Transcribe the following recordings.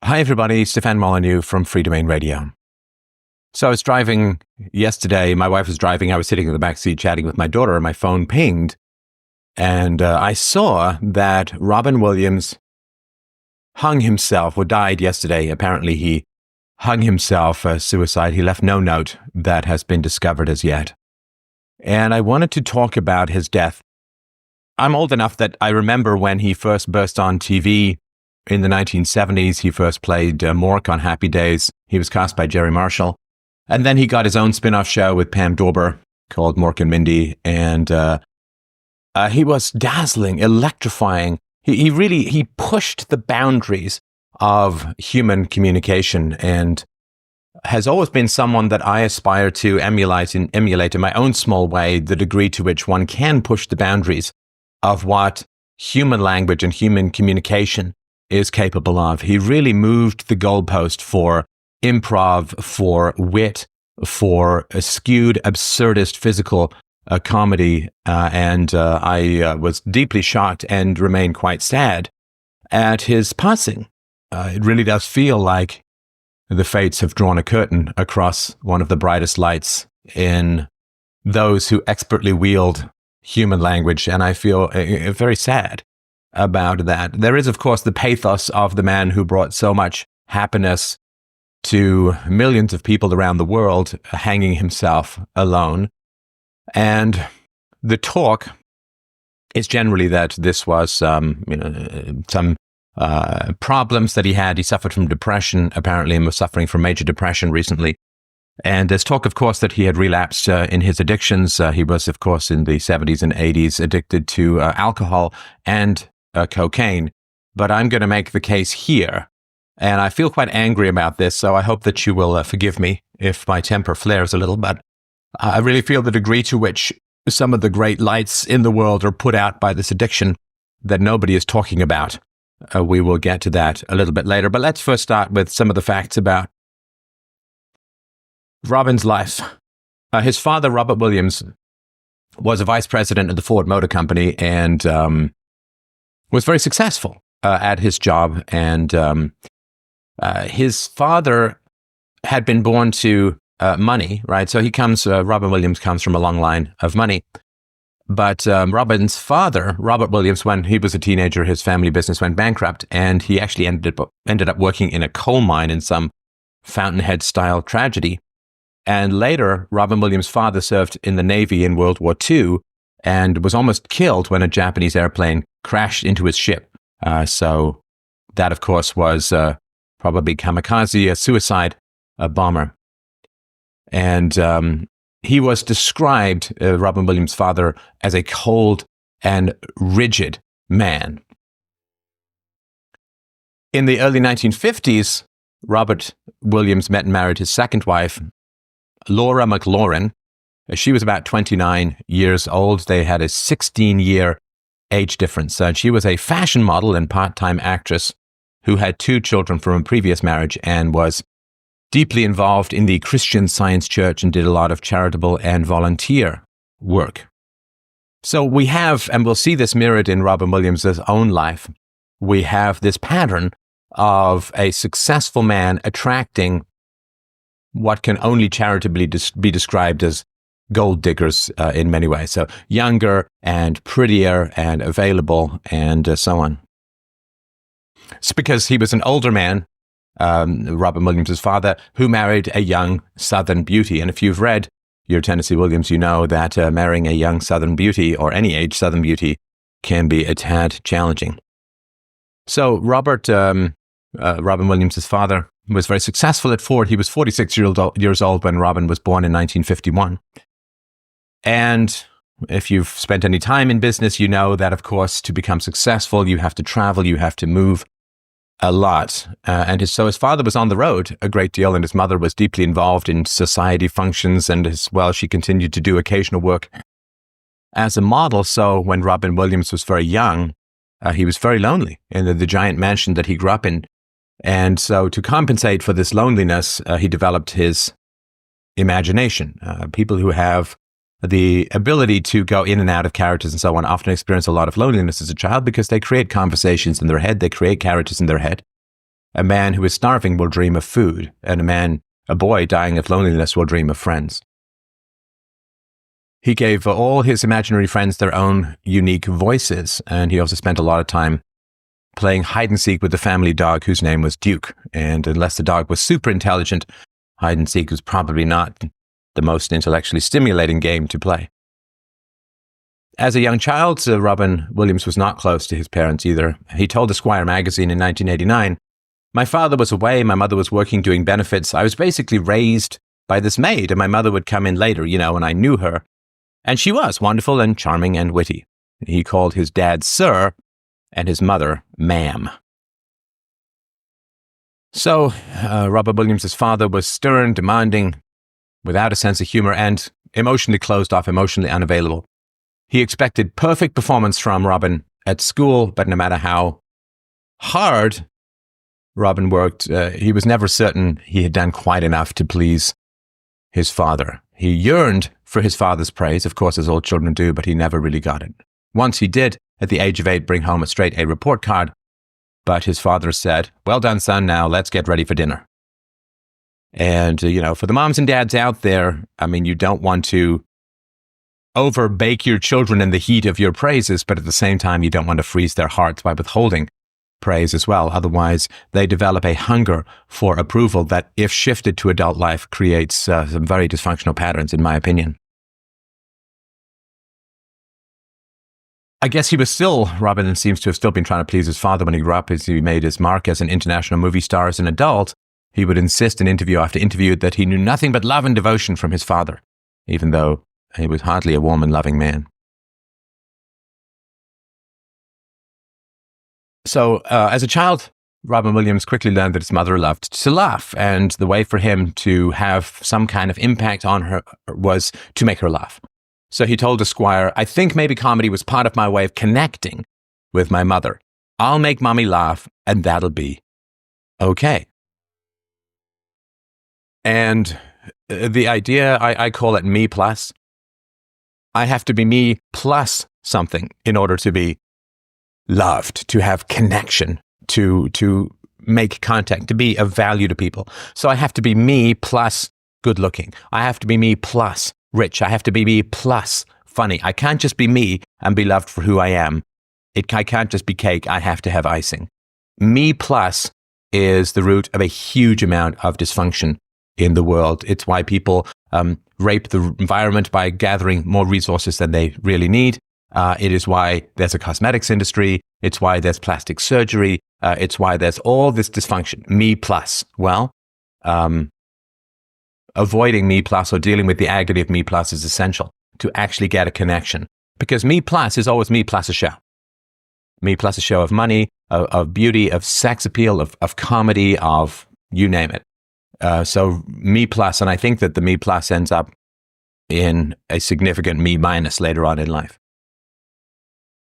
Hi, everybody. Stefan Molyneux from Free Domain Radio. So I was driving yesterday. My wife was driving. I was sitting in the back seat chatting with my daughter, and my phone pinged. And I saw that Robin Williams hung himself, or died yesterday. Apparently, he hung himself, suicide. He left no note that has been discovered as yet. And I wanted to talk about his death. I'm old enough that I remember when he first burst on TV in the 1970s. He first played Mork on Happy Days. He was cast by Jerry Marshall. And then he got his own spin-off show with Pam Dawber called Mork and Mindy. And he was dazzling, electrifying. He pushed the boundaries of human communication and has always been someone that I aspire to emulate in my own small way, the degree to which one can push the boundaries of what human language and human communication is capable of. He really moved the goalpost for improv, for wit, for a skewed, absurdist physical comedy. And I was deeply shocked and remain quite sad at his passing. It really does feel like the fates have drawn a curtain across one of the brightest lights in those who expertly wield human language, and I feel very sad about that. There is, of course, the pathos of the man who brought so much happiness to millions of people around the world, hanging himself alone. And the talk is generally that this was some problems that he had. He suffered from depression, apparently, and was suffering from major depression recently. And there's talk, of course, that he had relapsed in his addictions. He was, of course, in the 70s and 80s addicted to alcohol and cocaine. But I'm going to make the case here. And I feel quite angry about this, so I hope that you will forgive me if my temper flares a little. But I really feel the degree to which some of the great lights in the world are put out by this addiction that nobody is talking about. We will get to that a little bit later. But let's first start with some of the facts about Robin's life. His father, Robert Williams, was a vice president of the Ford Motor Company and was very successful at his job. And his father had been born to money, right? So Robin Williams comes from a long line of money. But Robin's father, Robert Williams, when he was a teenager, his family business went bankrupt, and he actually ended up working in a coal mine in some Fountainhead-style tragedy. And later, Robin Williams' father served in the Navy in World War II and was almost killed when a Japanese airplane crashed into his ship. So that, of course, was probably kamikaze, a suicide bomber. And he was described, Robin Williams' father, as a cold and rigid man. In the early 1950s, Robert Williams met and married his second wife, Laura McLaurin. She was about 29 years old. They had a 16-year age difference. She was a fashion model and part-time actress who had 2 children from a previous marriage and was deeply involved in the Christian Science Church and did a lot of charitable and volunteer work. So we have, and we'll see this mirrored in Robin Williams' own life, we have this pattern of a successful man attracting what can only charitably be described as gold diggers in many ways. So younger and prettier and available and so on. It's because he was an older man, Robin Williams' father, who married a young Southern beauty. And if you've read your Tennessee Williams, you know that marrying a young Southern beauty or any age Southern beauty can be a tad challenging. So Robin Williams' father was very successful at Ford. He was 46 years old when Robin was born in 1951. And if you've spent any time in business, you know that, of course, to become successful, you have to travel, you have to move a lot. So his father was on the road a great deal, and his mother was deeply involved in society functions, and as well, she continued to do occasional work as a model. So when Robin Williams was very young, he was very lonely in the giant mansion that he grew up in. And so to compensate for this loneliness, he developed his imagination. People who have the ability to go in and out of characters and so on often experience a lot of loneliness as a child because they create conversations in their head, they create characters in their head. A man who is starving will dream of food, and a boy dying of loneliness will dream of friends. He gave all his imaginary friends their own unique voices, and he also spent a lot of time playing hide and seek with the family dog whose name was Duke. And unless the dog was super intelligent, hide and seek was probably not the most intellectually stimulating game to play. As a young child, Robin Williams was not close to his parents either. He told Esquire magazine in 1989, "My father was away, my mother was working doing benefits. I was basically raised by this maid, and my mother would come in later, and I knew her. And she was wonderful and charming and witty." He called his dad Sir and his mother Ma'am. So, Robin Williams' father was stern, demanding, without a sense of humor, and emotionally closed off, emotionally unavailable. He expected perfect performance from Robin at school, but no matter how hard Robin worked, he was never certain he had done quite enough to please his father. He yearned for his father's praise, of course, as all children do, but he never really got it. Once he did, at the age of 8, bring home a straight A report card, but his father said, "Well done, son, now let's get ready for dinner." And, for the moms and dads out there, you don't want to overbake your children in the heat of your praises, but at the same time, you don't want to freeze their hearts by withholding praise as well. Otherwise, they develop a hunger for approval that, if shifted to adult life, creates some very dysfunctional patterns, in my opinion. I guess Robin seems to have still been trying to please his father when he grew up, as he made his mark as an international movie star as an adult. He would insist in interview after interview that he knew nothing but love and devotion from his father, even though he was hardly a warm and loving man. So, as a child, Robin Williams quickly learned that his mother loved to laugh, and the way for him to have some kind of impact on her was to make her laugh. So he told Esquire, "I think maybe comedy was part of my way of connecting with my mother. I'll make mommy laugh, and that'll be okay." And the idea, I call it me plus. I have to be me plus something in order to be loved, to have connection, to make contact, to be of value to people. So I have to be me plus good looking. I have to be me plus rich. I have to be me plus funny. I can't just be me and be loved for who I am. I can't just be cake. I have to have icing. Me plus is the root of a huge amount of dysfunction in the world. It's why people rape the environment by gathering more resources than they really need. It is why there's a cosmetics industry. It's why there's plastic surgery. It's why there's all this dysfunction. Me plus. Well, avoiding me plus or dealing with the agony of me plus is essential to actually get a connection. Because me plus is always me plus a show. Me plus a show of money, of beauty, of sex appeal, of comedy, of you name it. So me plus, and I think that the me plus ends up in a significant me minus later on in life.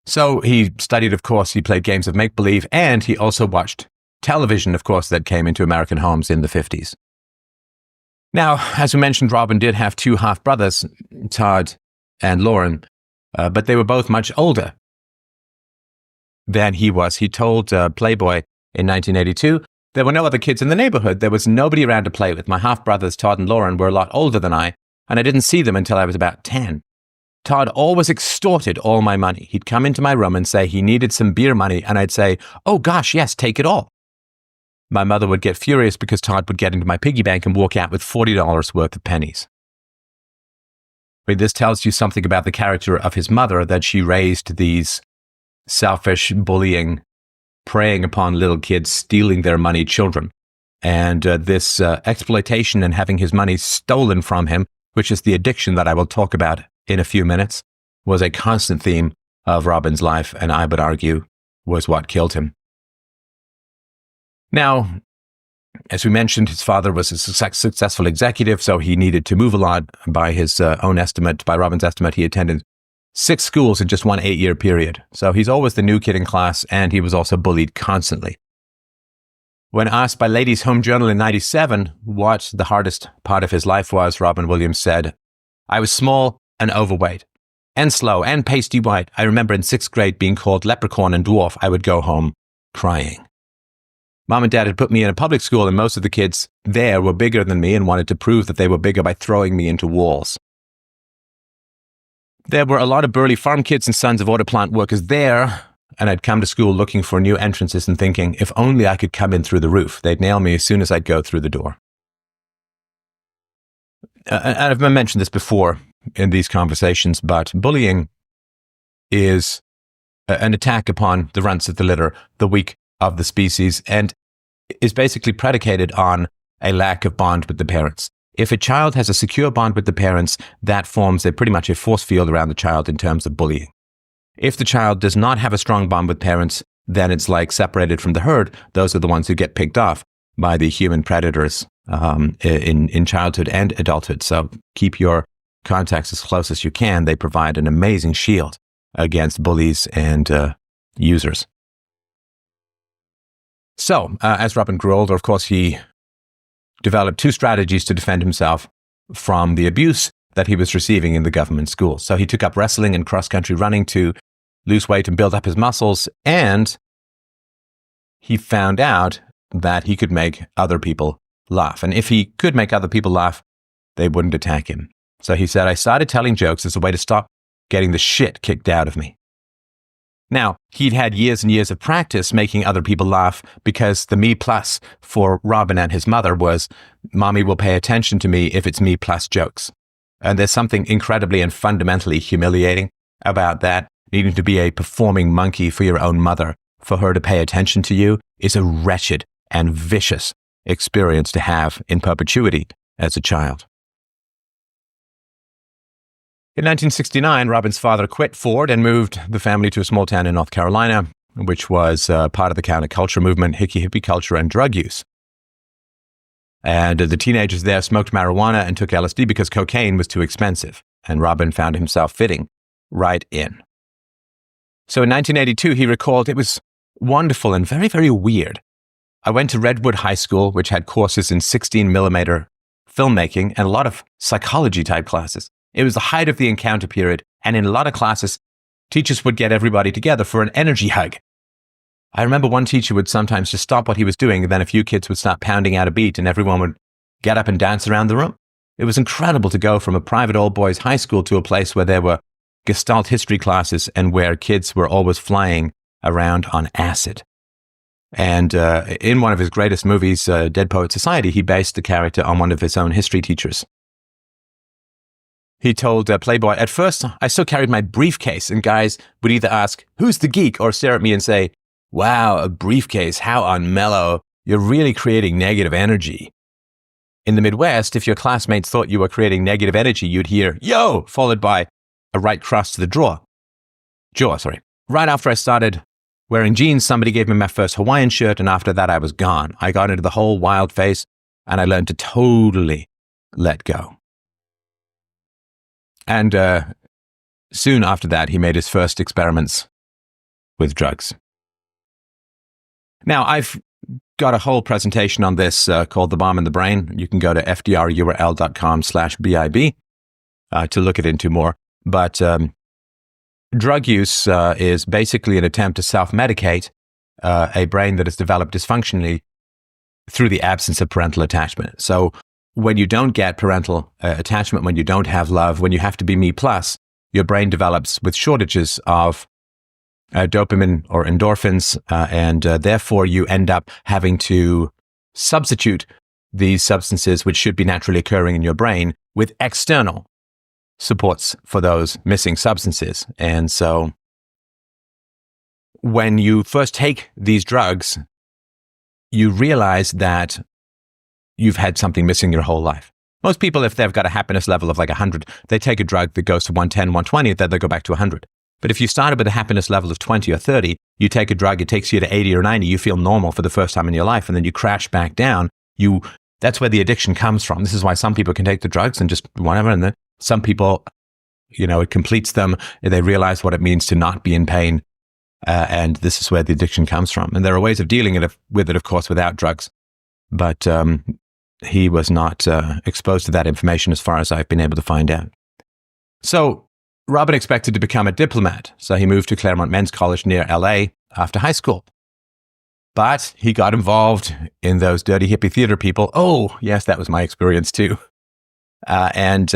So he studied, of course, he played games of make-believe, and he also watched television, of course, that came into American homes in the 50s. Now, as we mentioned, Robin did have 2 half-brothers, Todd and Lauren, but they were both much older than he was. He told Playboy in 1982, "There were no other kids in the neighborhood. There was nobody around to play with. My half-brothers, Todd and Lauren, were a lot older than I, and I didn't see them until I was about 10. Todd always extorted all my money. He'd come into my room and say he needed some beer money, and I'd say, 'Oh gosh, yes, take it all.' My mother would get furious because Todd would get into my piggy bank and walk out with $40 worth of pennies." This tells you something about the character of his mother, that she raised these selfish, bullying, preying upon little kids, stealing their money children. And this exploitation and having his money stolen from him, which is the addiction that I will talk about in a few minutes, was a constant theme of Robin's life, and I would argue was what killed him. Now, as we mentioned, his father was a successful executive, so he needed to move a lot. By his own estimate, by Robin's estimate, he attended 6 schools in just one 8-year period. So he's always the new kid in class, and he was also bullied constantly. When asked by Ladies' Home Journal in 1997 what the hardest part of his life was, Robin Williams said, "I was small and overweight, and slow and pasty white. I remember in 6th grade being called leprechaun and dwarf. I would go home crying." Mom and Dad had put me in a public school, and most of the kids there were bigger than me and wanted to prove that they were bigger by throwing me into walls. There were a lot of burly farm kids and sons of auto plant workers there, and I'd come to school looking for new entrances and thinking, if only I could come in through the roof. They'd nail me as soon as I'd go through the door. And I've mentioned this before in these conversations, but bullying is an attack upon the runts of the litter, the weak of the species, and is basically predicated on a lack of bond with the parents. If a child has a secure bond with the parents, that forms pretty much a force field around the child in terms of bullying. If the child does not have a strong bond with parents, then it's like separated from the herd. Those are the ones who get picked off by the human predators in childhood and adulthood. So keep your contacts as close as you can. They provide an amazing shield against bullies and users. So, as Robin grew older, of course, he developed two strategies to defend himself from the abuse that he was receiving in the government schools. So he took up wrestling and cross-country running to lose weight and build up his muscles, and he found out that he could make other people laugh. And if he could make other people laugh, they wouldn't attack him. So he said, I started telling jokes as a way to stop getting the shit kicked out of me. Now, he'd had years and years of practice making other people laugh because the me plus for Robin and his mother was, Mommy will pay attention to me if it's me plus jokes. And there's something incredibly and fundamentally humiliating about that. Needing to be a performing monkey for your own mother, for her to pay attention to you, is a wretched and vicious experience to have in perpetuity as a child. In 1969, Robin's father quit Ford and moved the family to a small town in North Carolina, which was part of the counterculture movement, hippie culture, and drug use. And the teenagers there smoked marijuana and took LSD because cocaine was too expensive, and Robin found himself fitting right in. So in 1982, he recalled, it was wonderful and very, very weird. I went to Redwood High School, which had courses in 16mm filmmaking and a lot of psychology-type classes. It was the height of the encounter period, and in a lot of classes, teachers would get everybody together for an energy hug. I remember one teacher would sometimes just stop what he was doing, and then a few kids would start pounding out a beat, and everyone would get up and dance around the room. It was incredible to go from a private all-boys high school to a place where there were Gestalt history classes and where kids were always flying around on acid. And in one of his greatest movies, Dead Poet Society, he based the character on one of his own history teachers. He told Playboy, at first, I still carried my briefcase, and guys would either ask, who's the geek, or stare at me and say, wow, a briefcase, how unmellow, you're really creating negative energy. In the Midwest, if your classmates thought you were creating negative energy, you'd hear, yo, followed by a right cross to the jaw. Right after I started wearing jeans, somebody gave me my first Hawaiian shirt, and after that, I was gone. I got into the whole wild phase, and I learned to totally let go. And soon after that, he made his first experiments with drugs. Now, I've got a whole presentation on this called The Bomb in the Brain. You can go to fdrurl.com/BIB to look it into more. But drug use is basically an attempt to self-medicate a brain that is developed dysfunctionally through the absence of parental attachment. So when you don't get parental attachment, when you don't have love, when you have to be me plus, your brain develops with shortages of dopamine or endorphins, and therefore you end up having to substitute these substances, which should be naturally occurring in your brain, with external supports for those missing substances. And so when you first take these drugs, you realize that you've had something missing your whole life. Most people, if they've got a happiness level of like 100, they take a drug that goes to 110, 120, then they go back to 100. But if you started with a happiness level of 20 or 30, you take a drug, it takes you to 80 or 90, you feel normal for the first time in your life, and then you crash back down. That's where the addiction comes from. This is why some people can take the drugs and just whatever, and then some people, it completes them. They realize what it means to not be in pain, and this is where the addiction comes from. And there are ways of dealing with it, of course, without drugs. But he was not exposed to that information as far as I've been able to find out. So Robin expected to become a diplomat, so he moved to Claremont Men's College near LA after high school. But he got involved in those dirty hippie theater people. Oh, yes, that was my experience too. And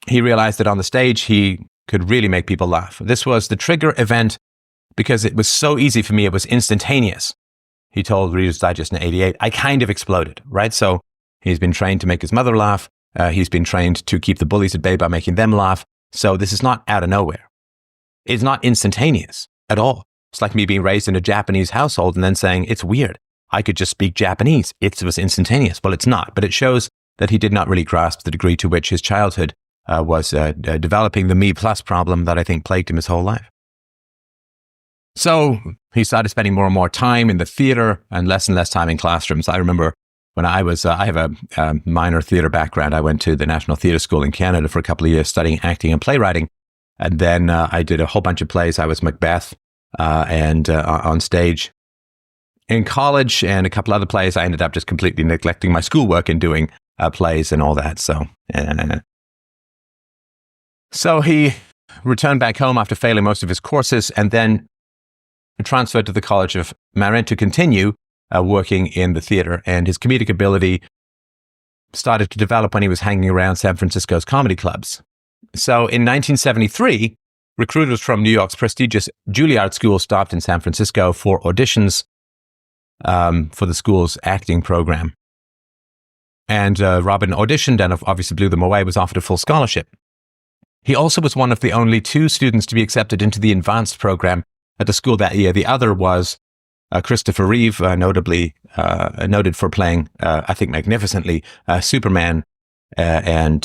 he realized that on the stage, he could really make people laugh. This was the trigger event because it was so easy for me. It was instantaneous. He told Reader's Digest in '88, I kind of exploded, right? So he's been trained to make his mother laugh. He's been trained to keep the bullies at bay by making them laugh. So this is not out of nowhere. It's not instantaneous at all. It's like me being raised in a Japanese household and then saying, it's weird. I could just speak Japanese. It was instantaneous. Well, it's not, but it shows that he did not really grasp the degree to which his childhood was developing the me plus problem that I think plagued him his whole life. So he started spending more and more time in the theater and less time in classrooms. I remember when I have a minor theater background. I went to the National Theatre School in Canada for a couple of years studying acting and playwriting. And then I did a whole bunch of plays. I was Macbeth and on stage. In college and a couple other plays, I ended up just completely neglecting my schoolwork and doing plays and all that. So he returned back home after failing most of his courses and then transferred to the College of Marin to continue working in the theater. And his comedic ability started to develop when he was hanging around San Francisco's comedy clubs. So in 1973, recruiters from New York's prestigious Juilliard School stopped in San Francisco for auditions for the school's acting program. And Robin auditioned and obviously blew them away, was offered a full scholarship. He also was one of the only 2 students to be accepted into the advanced program at the school that year. The other was Christopher Reeve, noted for playing, I think magnificently, Superman, and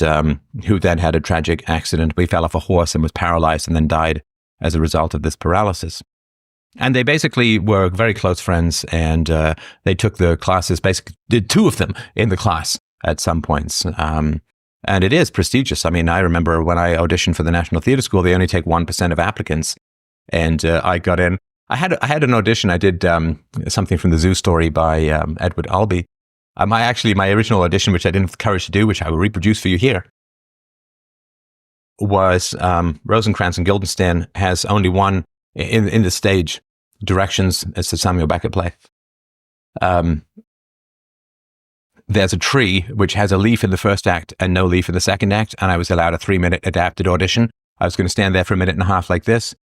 who then had a tragic accident. He fell off a horse and was paralyzed and then died as a result of this paralysis. And they basically were very close friends, and they took the classes, basically did 2 of them in the class at some points. And it is prestigious. I mean, I remember when I auditioned for the National Theatre School, they only take 1% of applicants. And I got in. I had an audition. I did something from the Zoo Story by Edward Albee. My original audition, which I didn't have the courage to do, which I will reproduce for you here, was Rosencrantz and Guildenstern has only one in the stage directions. It's the Samuel Beckett play. There's a tree which has a leaf in the first act and no leaf in the second act, and I was allowed a 3-minute adapted audition. I was going to stand there for a minute and a half like this,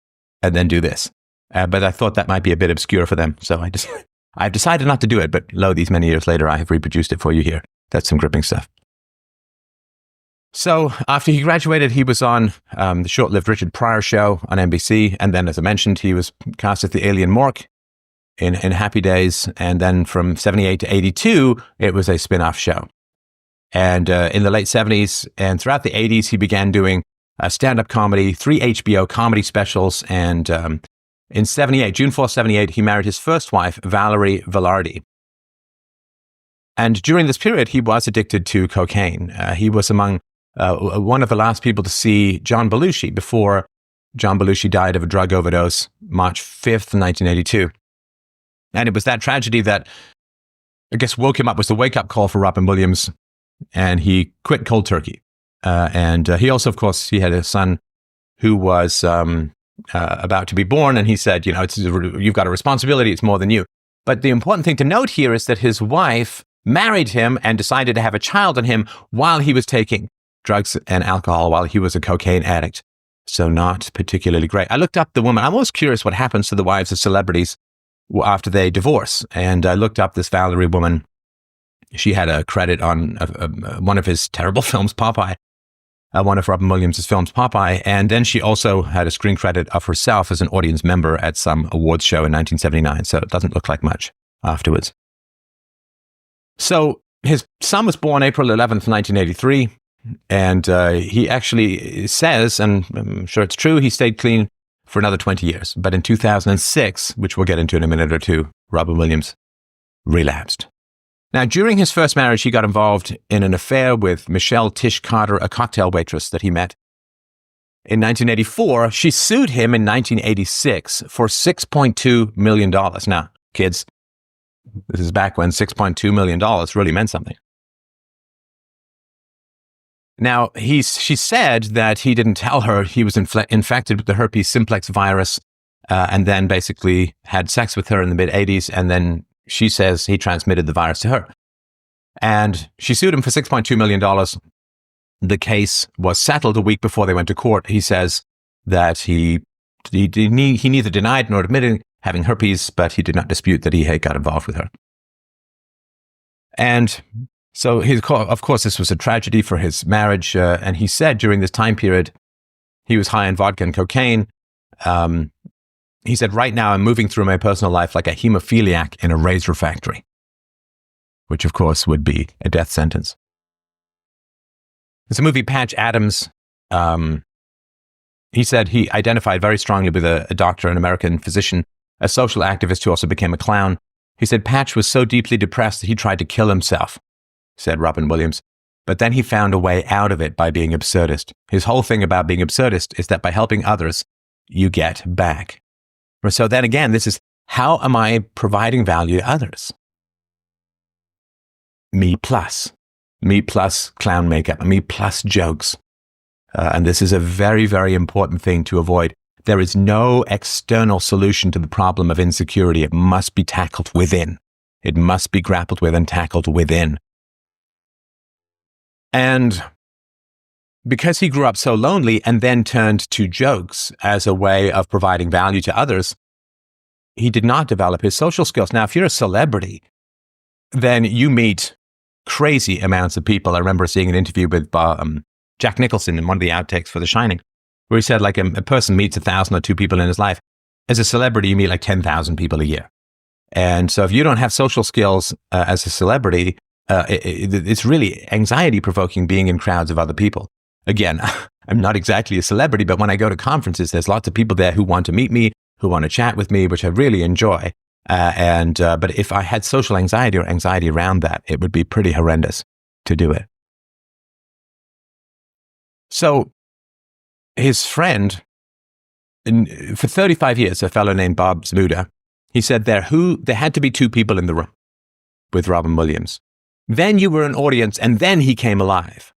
and then do this. But I thought that might be a bit obscure for them, so I've decided not to do it, but lo, these many years later, I have reproduced it for you here. That's some gripping stuff. So after he graduated, he was on the short-lived Richard Pryor show on NBC, and then, as I mentioned, he was cast as the alien Mork in Happy Days, and then from 78 to 82, it was a spin-off show. And in the late 70s and throughout the 80s, he began doing stand-up comedy, 3 HBO comedy specials, and in 78, June 4, 78, he married his first wife, Valerie Velarde. And during this period, he was addicted to cocaine. He was among one of the last people to see John Belushi before John Belushi died of a drug overdose, March 5th, 1982. And it was that tragedy that, I guess, woke him up, was the wake-up call for Robin Williams, and he quit cold turkey. And he also, of course, he had a son who was about to be born, and he said, you've got a responsibility, it's more than you. But the important thing to note here is that his wife married him and decided to have a child on him while he was taking drugs and alcohol, while he was a cocaine addict. So not particularly great. I looked up the woman. I'm always curious what happens to the wives of celebrities after they divorce. And I looked up this Valerie woman. She had a credit on one of his terrible films, Popeye, one of Robin Williams' films, Popeye. And then she also had a screen credit of herself as an audience member at some awards show in 1979. So it doesn't look like much afterwards. So his son was born April 11th, 1983. And he actually says, and I'm sure it's true, he stayed clean for another 20 years. But in 2006, which we'll get into in a minute or two, Robin Williams relapsed. Now, during his first marriage, he got involved in an affair with Michelle Tish Carter, a cocktail waitress that he met. In 1984, she sued him in 1986 for $6.2 million. Now, kids, this is back when $6.2 million really meant something. Now, she said that he didn't tell her he was infected with the herpes simplex virus and then basically had sex with her in the mid-'80s, and then she says he transmitted the virus to her. And she sued him for $6.2 million. The case was settled a week before they went to court. He says that he neither denied nor admitted having herpes, but he did not dispute that he had got involved with her. And so, of course, this was a tragedy for his marriage. And he said during this time period, he was high on vodka and cocaine. He said, right now, I'm moving through my personal life like a hemophiliac in a razor factory, which, of course, would be a death sentence. There's a movie, Patch Adams. He said he identified very strongly with a doctor, an American physician, a social activist who also became a clown. He said Patch was so deeply depressed that he tried to kill himself, said Robin Williams. But then he found a way out of it by being absurdist. His whole thing about being absurdist is that by helping others, you get back. So then again, this is, how am I providing value to others? Me plus clown makeup, me plus jokes. And this is a very, very important thing to avoid. There is no external solution to the problem of insecurity. It must be tackled within. It must be grappled with and tackled within. And because he grew up so lonely and then turned to jokes as a way of providing value to others, he did not develop his social skills. Now, if you're a celebrity, then you meet crazy amounts of people. I remember seeing an interview with Jack Nicholson in one of the outtakes for The Shining, where he said, like, a person meets 1,000 or 2 people in his life. As a celebrity, you meet like 10,000 people a year. And so if you don't have social skills as a celebrity, it's really anxiety-provoking being in crowds of other people. Again, I'm not exactly a celebrity, but when I go to conferences, there's lots of people there who want to meet me, who want to chat with me, which I really enjoy. But if I had social anxiety or anxiety around that, it would be pretty horrendous to do it. So his friend, for 35 years, a fellow named Bob Zmuda, he said there had to be 2 people in the room with Robin Williams. Then you were an audience, and then he came alive.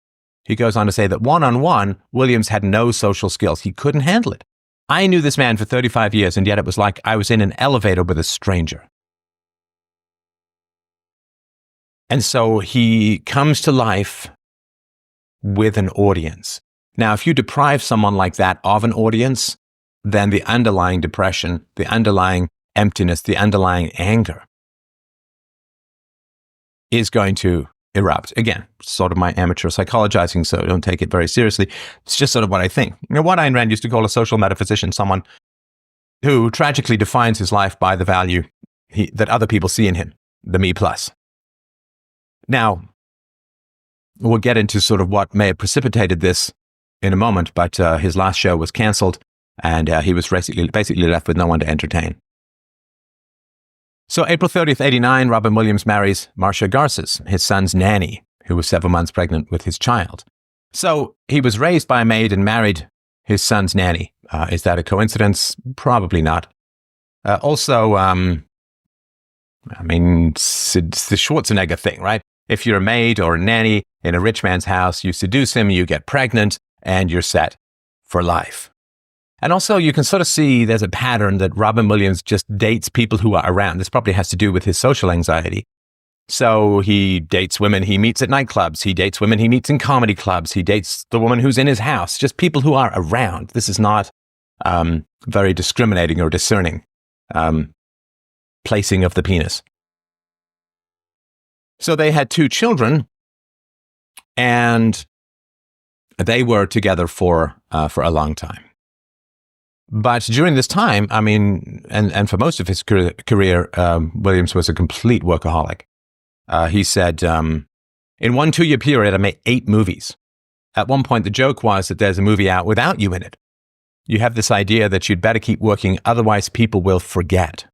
He goes on to say that one-on-one, Williams had no social skills. He couldn't handle it. I knew this man for 35 years, and yet it was like I was in an elevator with a stranger. And so he comes to life with an audience. Now, if you deprive someone like that of an audience, then the underlying depression, the underlying emptiness, the underlying anger is going to erupt. Again, sort of my amateur psychologizing, so don't take it very seriously. It's just sort of what I think. You know, what Ayn Rand used to call a social metaphysician, someone who tragically defines his life by the value that other people see in him, the me plus. Now, we'll get into sort of what may have precipitated this in a moment, but his last show was canceled, and he was basically left with no one to entertain. So April 30th, 1989, Robin Williams marries Marcia Garces, his son's nanny, who was 7 months pregnant with his child. So he was raised by a maid and married his son's nanny. Is that a coincidence? Probably not. Also, I mean, it's the Schwarzenegger thing, right? If you're a maid or a nanny in a rich man's house, you seduce him, you get pregnant, and you're set for life. And also, you can sort of see there's a pattern that Robin Williams just dates people who are around. This probably has to do with his social anxiety. So he dates women he meets at nightclubs. He dates women he meets in comedy clubs. He dates the woman who's in his house, just people who are around. This is not very discriminating or discerning placing of the penis. So they had 2 children, and they were together for a long time. But during this time, I mean, and for most of his career, Williams was a complete workaholic. He said, in 1 2-year period, I made 8 movies. At one point, the joke was that there's a movie out without you in it. You have this idea that you'd better keep working, otherwise people will forget.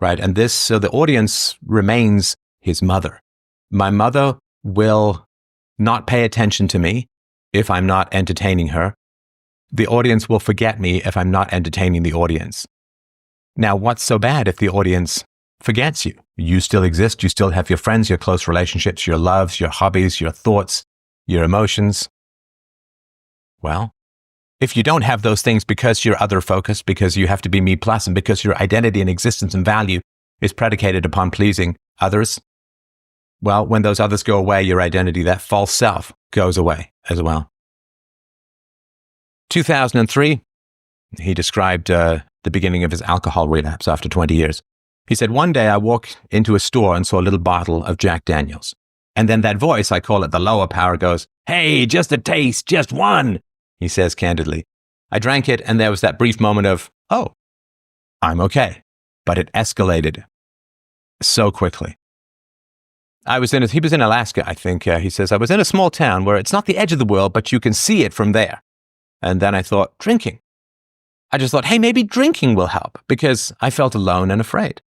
Right? And so the audience remains his mother. My mother will not pay attention to me if I'm not entertaining her. The audience will forget me if I'm not entertaining the audience. Now, what's so bad if the audience forgets you? You still exist. You still have your friends, your close relationships, your loves, your hobbies, your thoughts, your emotions. Well, if you don't have those things because you're other focused, because you have to be me plus, and because your identity and existence and value is predicated upon pleasing others, well, when those others go away, your identity, that false self, goes away as well. 2003, he described the beginning of his alcohol relapse after 20 years. He said, one day I walked into a store and saw a little bottle of Jack Daniels. And then that voice, I call it the lower power, goes, "Hey, just a taste, just one," he says candidly. I drank it, and there was that brief moment of, oh, I'm okay. But it escalated so quickly. He was in Alaska, I think. He says, I was in a small town where it's not the edge of the world, but you can see it from there. And then I thought, drinking. I just thought, hey, maybe drinking will help, because I felt alone and afraid.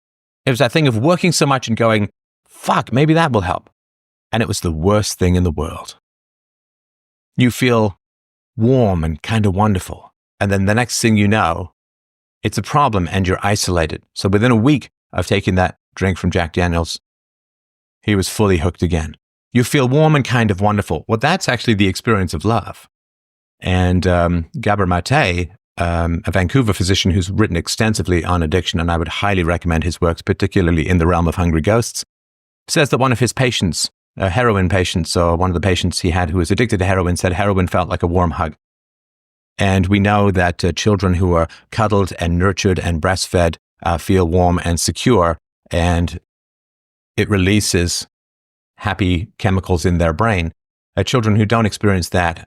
It was that thing of working so much and going, fuck, maybe that will help. And it was the worst thing in the world. You feel warm and kind of wonderful. And then the next thing you know, it's a problem and you're isolated. So within a week of taking that drink from Jack Daniels, he was fully hooked again. You feel warm and kind of wonderful. Well, that's actually the experience of love. And Gabor Mate, a Vancouver physician who's written extensively on addiction, and I would highly recommend his works, particularly in the realm of hungry ghosts, says that one of his patients, heroin patients, or one of the patients he had who was addicted to heroin, said heroin felt like a warm hug. And we know that children who are cuddled and nurtured and breastfed feel warm and secure, and it releases happy chemicals in their brain. Children who don't experience that,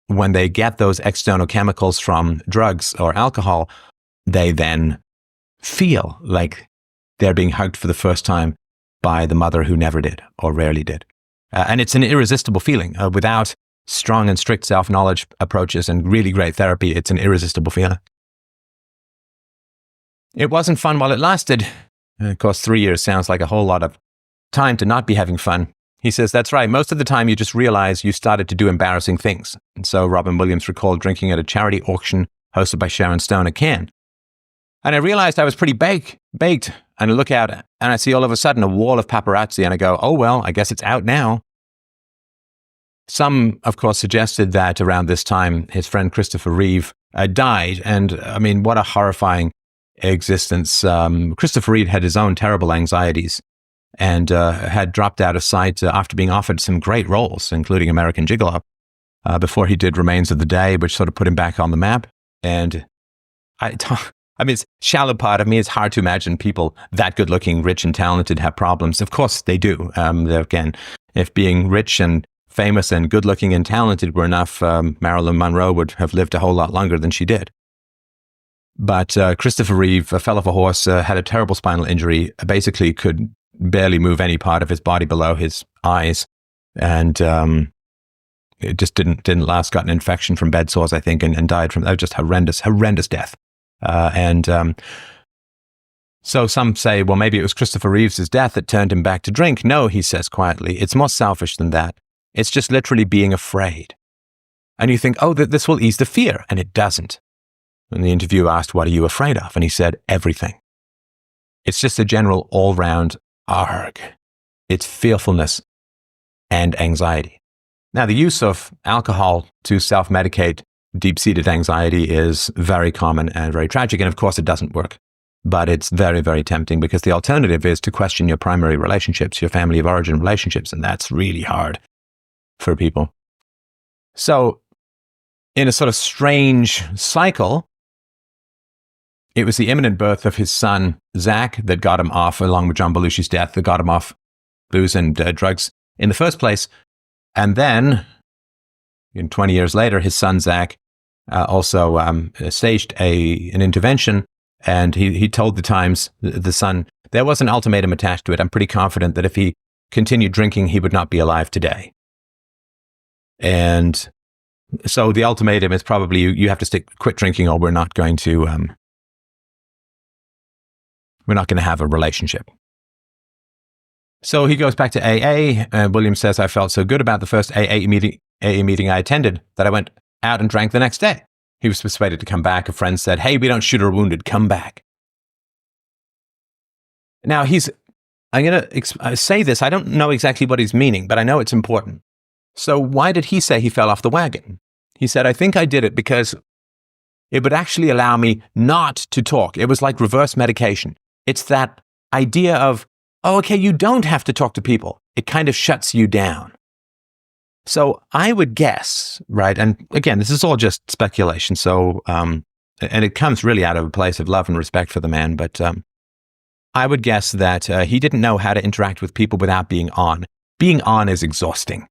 when they get those external chemicals from drugs or alcohol, they then feel like they're being hugged for the first time by the mother who never did or rarely did. And it's an irresistible feeling. Without strong and strict self-knowledge approaches and really great therapy, it's an irresistible feeling. It wasn't fun while it lasted. And of course, 3 years sounds like a whole lot of time to not be having fun. He says, that's right. Most of the time, you just realize you started to do embarrassing things. And so Robin Williams recalled drinking at a charity auction hosted by Sharon Stone at Cannes. And I realized I was pretty baked. And I look out and I see all of a sudden a wall of paparazzi and I go, oh, well, I guess it's out now. Some, of course, suggested that around this time, his friend Christopher Reeve died. And I mean, what a horrifying existence. Christopher Reeve had his own terrible anxieties and had dropped out of sight after being offered some great roles, including American Gigolo, before he did Remains of the Day, which sort of put him back on the map. And I mean, it's shallow part of me. It's hard to imagine people that good looking, rich and talented have problems. Of course they do. Again, if being rich and famous and good looking and talented were enough, Marilyn Monroe would have lived a whole lot longer than she did. But Christopher Reeve fell off a horse, had a terrible spinal injury, basically could barely move any part of his body below his eyes. And it just didn't last, got an infection from bed sores, I think, and died from that. Just horrendous death. So some say, well, maybe it was Christopher Reeves' death that turned him back to drink. No, he says quietly, it's more selfish than that. It's just literally being afraid. And you think, oh, this will ease the fear. And it doesn't. And the interviewer asked, what are you afraid of? And he said, everything. It's just a general all-round arg. It's fearfulness and anxiety. Now, the use of alcohol to self-medicate deep-seated anxiety is very common and very tragic. And of course, it doesn't work. But it's very, very tempting because the alternative is to question your primary relationships, your family of origin relationships. And that's really hard for people. So in a sort of strange cycle, it was the imminent birth of his son, Zach, that got him off, along with John Belushi's death, that got him off booze and drugs in the first place. And then, 20 years later, his son, Zach, also staged an intervention. And he told the Times, the son, there was an ultimatum attached to it. I'm pretty confident that if he continued drinking, he would not be alive today. And so the ultimatum is probably you have to quit drinking, or we're not going to have a relationship. So he goes back to AA. Williams says, I felt so good about the first AA meeting I attended that I went out and drank the next day. He was persuaded to come back. A friend said, hey, we don't shoot our wounded. Come back. Now, I'm going to say this. I don't know exactly what he's meaning, but I know it's important. So why did he say he fell off the wagon? He said, I think I did it because it would actually allow me not to talk. It was like reverse medication. It's that idea of, oh, okay, you don't have to talk to people. It kind of shuts you down. So I would guess, right, and again, this is all just speculation, so, and it comes really out of a place of love and respect for the man, but I would guess that he didn't know how to interact with people without being on. Being on is exhausting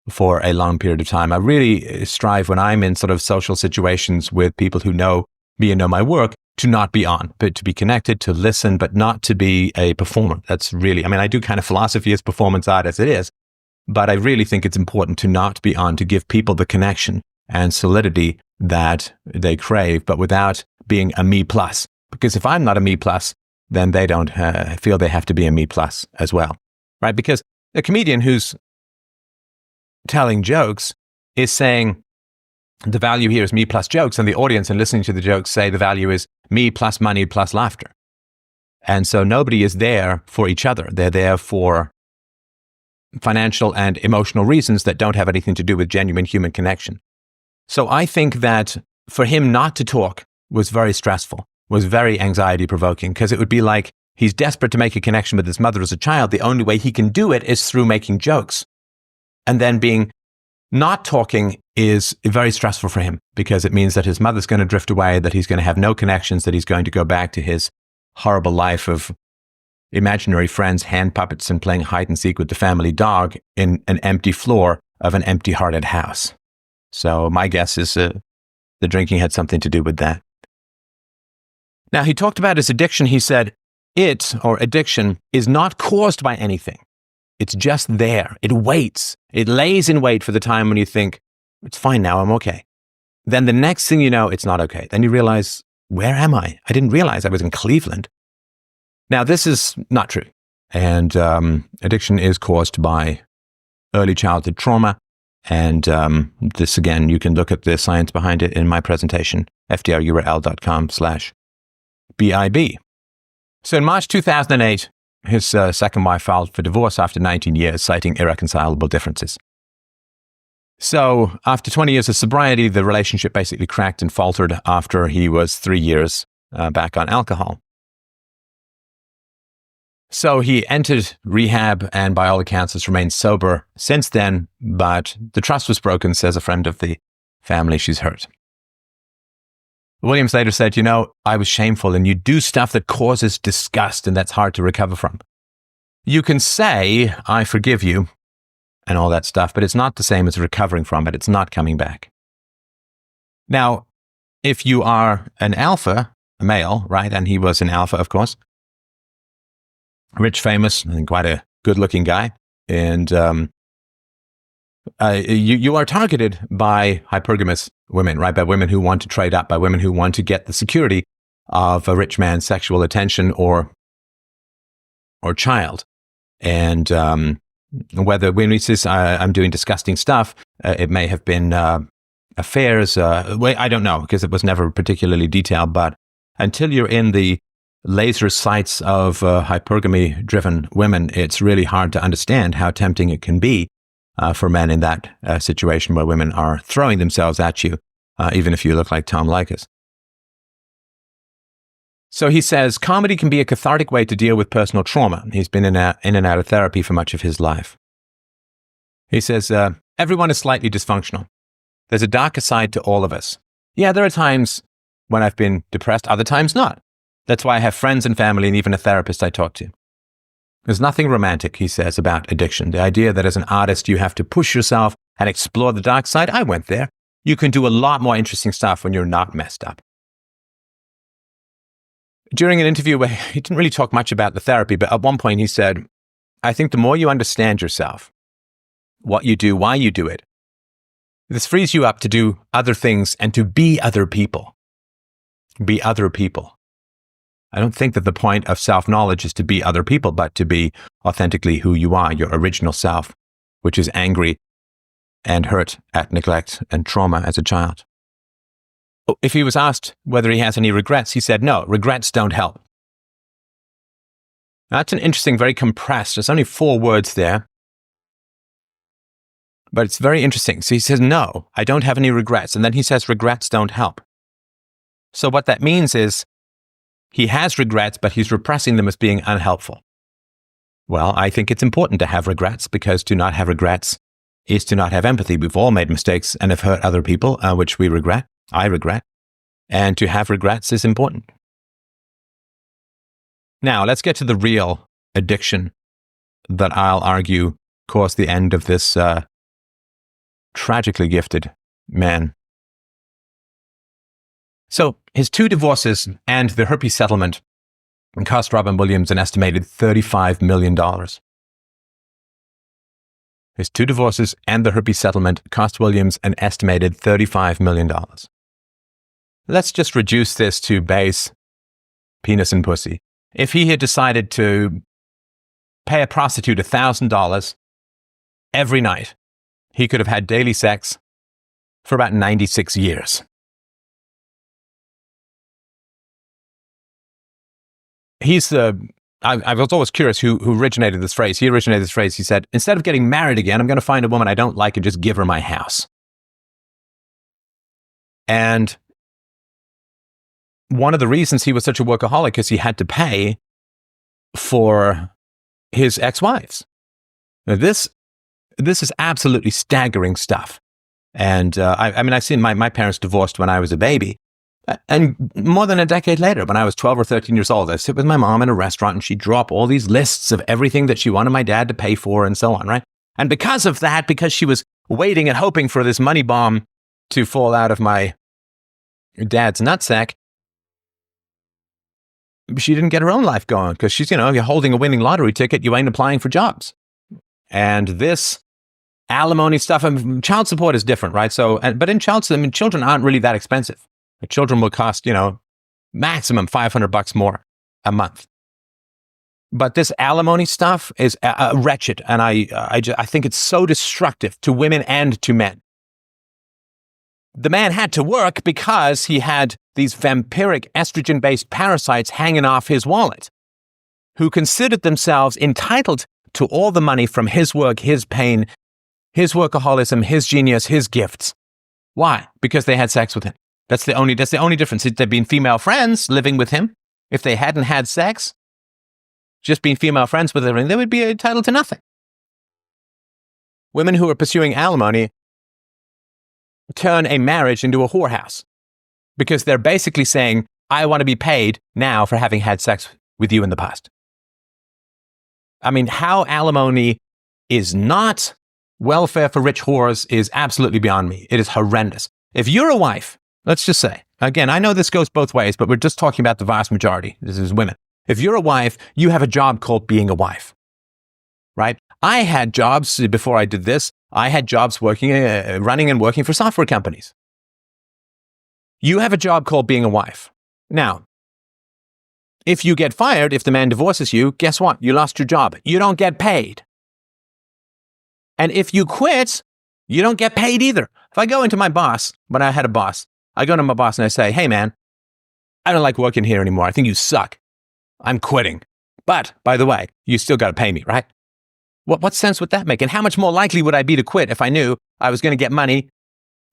for a long period of time. I really strive when I'm in sort of social situations with people who know me and know my work to not be on, but to be connected, to listen, but not to be a performer. That's really, I mean, I do kind of philosophy as performance art as it is, but I really think it's important to not be on, to give people the connection and solidity that they crave, but without being a me plus. Because if I'm not a me plus, then they don't feel they have to be a me plus as well, right? Because a comedian who's telling jokes is saying the value here is me plus jokes, and the audience and listening to the jokes say the value is me plus money plus laughter. And so nobody is there for each other. They're there for financial and emotional reasons that don't have anything to do with genuine human connection. So I think that for him not to talk was very stressful, was very anxiety provoking, because it would be like he's desperate to make a connection with his mother as a child. The only way he can do it is through making jokes. And then being not talking is very stressful for him, because it means that his mother's going to drift away, that he's going to have no connections, that he's going to go back to his horrible life of imaginary friends, hand puppets, and playing hide and seek with the family dog in an empty floor of an empty-hearted house. So my guess is the drinking had something to do with that. Now, he talked about his addiction. He said, addiction, is not caused by anything. It's just there. It waits. It lays in wait for the time when you think, it's fine now, I'm okay. Then the next thing you know, it's not okay. Then you realize, where am I? I didn't realize I was in Cleveland. Now, this is not true. And addiction is caused by early childhood trauma. And this, again, you can look at the science behind it in my presentation, fdrurl.com/BIB. So in March 2008, his second wife filed for divorce after 19 years, citing irreconcilable differences. So after 20 years of sobriety, the relationship basically cracked and faltered after he was 3 years back on alcohol. So he entered rehab and by all accounts has remained sober since then, but the trust was broken, says a friend of the family. She's hurt. Williams later said, I was shameful, and you do stuff that causes disgust, and that's hard to recover from. You can say, I forgive you, and all that stuff, but it's not the same as recovering from it. It's not coming back. Now, if you are an alpha, a male, right, and he was an alpha, of course, rich, famous, and quite a good-looking guy, and you are targeted by hypergamous women, right? By women who want to trade up, by women who want to get the security of a rich man's sexual attention or child. And whether when he says I'm doing disgusting stuff, it may have been affairs. I don't know, because it was never particularly detailed. But until you're in the laser sights of hypergamy-driven women, it's really hard to understand how tempting it can be for men in that situation where women are throwing themselves at you, even if you look like Tom Leykis. So he says, comedy can be a cathartic way to deal with personal trauma. He's been in and out of therapy for much of his life. He says, everyone is slightly dysfunctional. There's a darker side to all of us. Yeah, there are times when I've been depressed, other times not. That's why I have friends and family and even a therapist I talk to. There's nothing romantic, he says, about addiction. The idea that as an artist you have to push yourself and explore the dark side, I went there. You can do a lot more interesting stuff when you're not messed up. During an interview where he didn't really talk much about the therapy, but at one point he said, I think the more you understand yourself, what you do, why you do it, this frees you up to do other things and to be other people. Be other people. I don't think that the point of self-knowledge is to be other people, but to be authentically who you are, your original self, which is angry and hurt at neglect and trauma as a child. If he was asked whether he has any regrets, he said, no, regrets don't help. That's an interesting, very compressed, there's only 4 words there, but it's very interesting. So he says, no, I don't have any regrets. And then he says, regrets don't help. So what that means is he has regrets, but he's repressing them as being unhelpful. Well, I think it's important to have regrets, because to not have regrets is to not have empathy. We've all made mistakes and have hurt other people, which we regret. I regret. And to have regrets is important. Now, let's get to the real addiction that I'll argue caused the end of this tragically gifted man. So his 2 divorces and the herpes settlement cost Robin Williams an estimated $35 million. His 2 divorces and the herpes settlement cost Williams an estimated $35 million. Let's just reduce this to base penis and pussy. If he had decided to pay a prostitute $1,000 every night, he could have had daily sex for about 96 years. I was always curious who originated this phrase. He originated this phrase. He said, instead of getting married again, I'm going to find a woman I don't like and just give her my house. And one of the reasons he was such a workaholic is he had to pay for his ex-wives. Now, this is absolutely staggering stuff. And I've seen my parents divorced when I was a baby. And more than a decade later, when I was 12 or 13 years old, I'd sit with my mom in a restaurant and she'd drop all these lists of everything that she wanted my dad to pay for and so on, right? And because of that, because she was waiting and hoping for this money bomb to fall out of my dad's nutsack, she didn't get her own life going, because she's, you're holding a winning lottery ticket, you ain't applying for jobs. And this alimony stuff, child support is different, right? So, but in child support, children aren't really that expensive. Children will cost, maximum $500 more a month. But this alimony stuff is wretched, and I think it's so destructive to women and to men. The man had to work because he had these vampiric estrogen-based parasites hanging off his wallet, who considered themselves entitled to all the money from his work, his pain, his workaholism, his genius, his gifts. Why? Because they had sex with him. That's the only difference. They'd been female friends living with him. If they hadn't had sex, just being female friends with him, they would be entitled to nothing. Women who are pursuing alimony turn a marriage into a whorehouse, because they're basically saying, I want to be paid now for having had sex with you in the past. How alimony is not welfare for rich whores is absolutely beyond me. It is horrendous. If you're a wife, let's just say, again, I know this goes both ways, but we're just talking about the vast majority. This is women. If you're a wife, you have a job called being a wife, right? I had jobs before I did this. I had jobs working, running and working for software companies. You have a job called being a wife. Now, if you get fired, if the man divorces you, guess what? You lost your job. You don't get paid. And if you quit, you don't get paid either. If I go into my boss, when I had a boss, I go to my boss and I say, hey man, I don't like working here anymore. I think you suck. I'm quitting. But, by the way, you still got to pay me, right? What sense would that make? And how much more likely would I be to quit if I knew I was going to get money,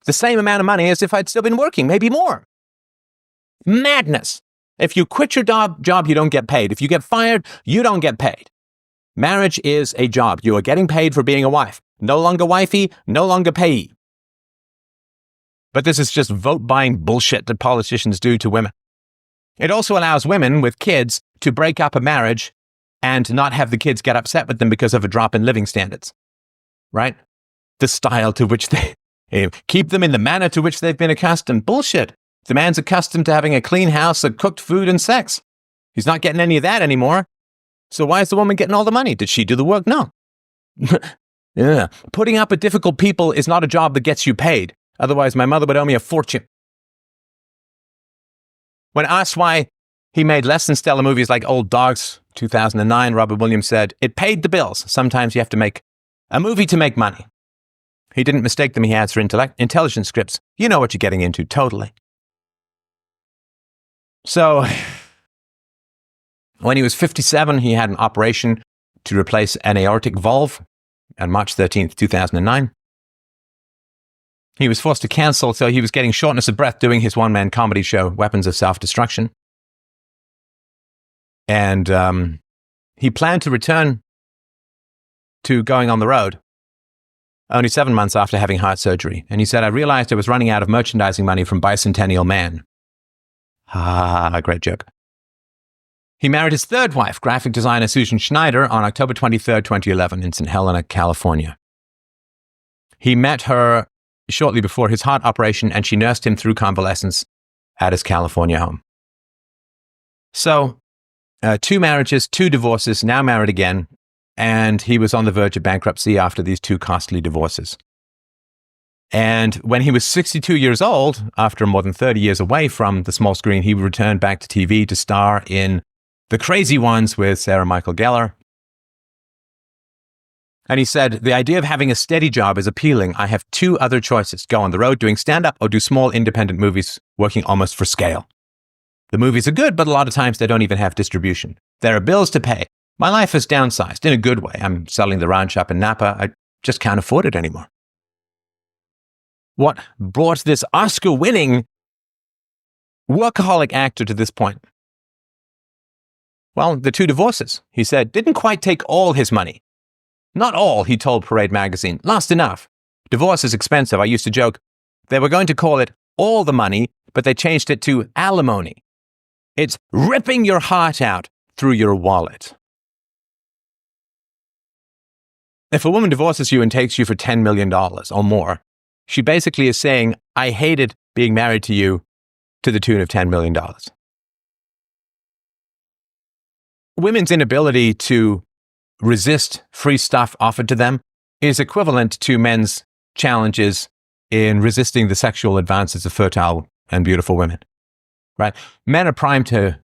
the same amount of money as if I'd still been working, maybe more? Madness. If you quit your job, you don't get paid. If you get fired, you don't get paid. Marriage is a job. You are getting paid for being a wife. No longer wifey, no longer payee. But this is just vote-buying bullshit that politicians do to women. It also allows women with kids to break up a marriage and not have the kids get upset with them because of a drop in living standards, right? The style to which they keep them in the manner to which they've been accustomed. Bullshit. The man's accustomed to having a clean house, a cooked food, and sex. He's not getting any of that anymore. So why is the woman getting all the money? Did she do the work? No. Yeah. Putting up with difficult people is not a job that gets you paid. Otherwise, my mother would owe me a fortune. When asked why he made less than stellar movies like Old Dogs, 2009, Robert Williams said, it paid the bills. Sometimes you have to make a movie to make money. He didn't mistake them, he adds, for intelligent scripts. You know what you're getting into, totally. So, when he was 57, he had an operation to replace an aortic valve on March 13th, 2009. He was forced to cancel, so he was getting shortness of breath doing his one-man comedy show, Weapons of Self-Destruction. And he planned to return to going on the road only 7 months after having heart surgery. And he said, I realized I was running out of merchandising money from Bicentennial Man. Great joke. He married his third wife, graphic designer Susan Schneider, on October 23rd, 2011 in St. Helena, California. He met her shortly before his heart operation, and she nursed him through convalescence at his California home. So, 2 marriages, 2 divorces, now married again, and he was on the verge of bankruptcy after these 2 costly divorces. And when he was 62 years old, after more than 30 years away from the small screen, he returned back to TV to star in The Crazy Ones with Sarah Michael Gellar. And he said, the idea of having a steady job is appealing. I have 2 other choices: go on the road doing stand-up or do small independent movies working almost for scale. The movies are good, but a lot of times they don't even have distribution. There are bills to pay. My life is downsized in a good way. I'm selling the ranch up in Napa. I just can't afford it anymore. What brought this Oscar-winning workaholic actor to this point? Well, the 2 divorces, he said, didn't quite take all his money. Not all, he told Parade magazine. Lost enough. Divorce is expensive. I used to joke they were going to call it all the money, but they changed it to alimony. It's ripping your heart out through your wallet. If a woman divorces you and takes you for $10 million or more, she basically is saying, I hated being married to you to the tune of $10 million. Women's inability to resist free stuff offered to them is equivalent to men's challenges in resisting the sexual advances of fertile and beautiful women, right? Men are primed to